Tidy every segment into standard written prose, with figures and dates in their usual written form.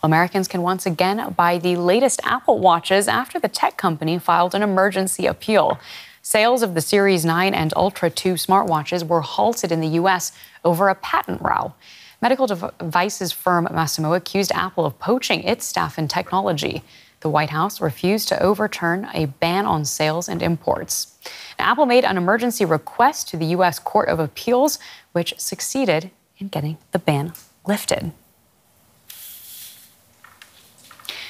Americans can once again buy the latest Apple Watches after the tech company filed an emergency appeal. Sales of the Series 9 and Ultra 2 smartwatches were halted in the U.S. over a patent row. Medical devices firm Masimo accused Apple of poaching its staff in technology. The White House refused to overturn a ban on sales and imports. Now, Apple made an emergency request to the U.S. Court of Appeals, which succeeded in getting the ban lifted.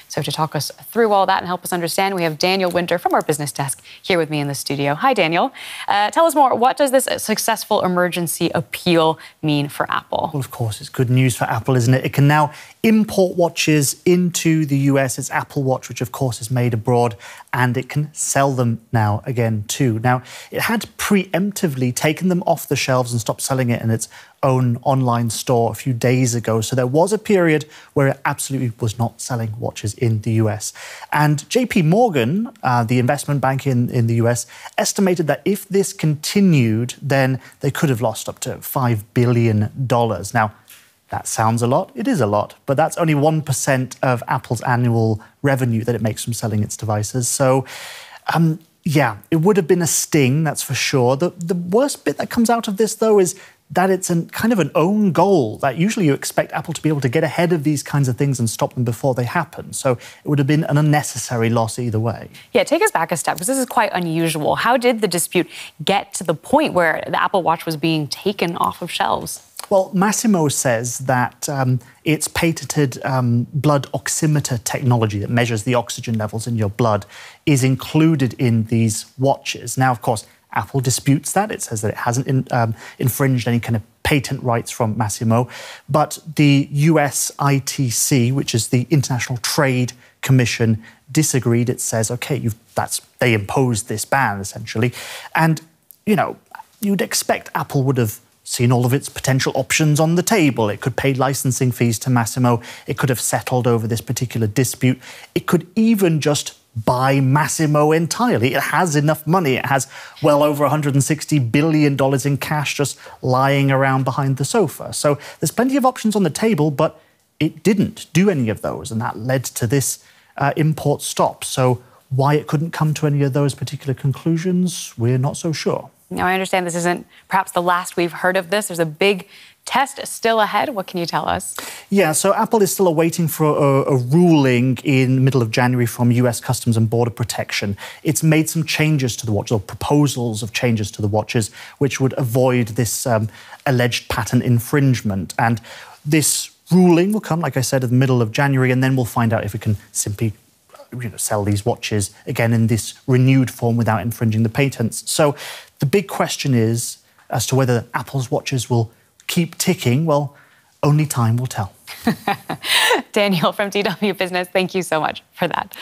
So to talk us through all that and help us understand, we have Daniel Winter from our business desk here with me in the studio. Hi, Daniel. Tell us more. What does this successful emergency appeal mean for Apple? Well, of course, it's good news for Apple, isn't it? It can now import watches into the US. It's Apple Watch, which, of course, is made abroad, and it can sell them now again, too. Now, it had preemptively taken them off the shelves and stopped selling it in its own online store a few days ago. So there was a period where it absolutely was not selling watches in the US. And JP Morgan, the investment bank in the US, estimated that if this continued, then they could have lost up to $5 billion. Now, that sounds a lot. It is a lot. But that's only 1% of Apple's annual revenue that it makes from selling its devices. So, yeah, it would have been a sting, that's for sure. The worst bit that comes out of this, though, is that it's kind of an own goal, that usually you expect Apple to be able to get ahead of these kinds of things and stop them before they happen. So it would have been an unnecessary loss either way. Yeah, take us back a step, because this is quite unusual. How did the dispute get to the point where the Apple Watch was being taken off of shelves? Well, Masimo says that its patented blood oximeter technology that measures the oxygen levels in your blood is included in these watches. Now, of course, Apple disputes that. It says that it hasn't infringed any kind of patent rights from Masimo. But the US ITC, which is the International Trade Commission, disagreed. It says, OK, they imposed this ban, essentially. And, you know, you'd expect Apple would have seen all of its potential options on the table. It could pay licensing fees to Masimo. It could have settled over this particular dispute. It could even just buy Masimo entirely. It has enough money. It has well over $160 billion in cash just lying around behind the sofa. So there's plenty of options on the table, but it didn't do any of those, and that led to this import stop. So why it couldn't come to any of those particular conclusions, we're not so sure. Now, I understand this isn't perhaps the last we've heard of this. There's a big test still ahead. What can you tell us? Yeah, so Apple is still awaiting for a ruling in the middle of January from US Customs and Border Protection. It's made some changes to the watches, or proposals of changes to the watches, which would avoid this alleged patent infringement. And this ruling will come, like I said, in the middle of January, and then we'll find out if it can simply sell these watches again in this renewed form without infringing the patents. So the big question is as to whether Apple's watches will keep ticking. Well, only time will tell. Daniel from DW Business, thank you so much for that.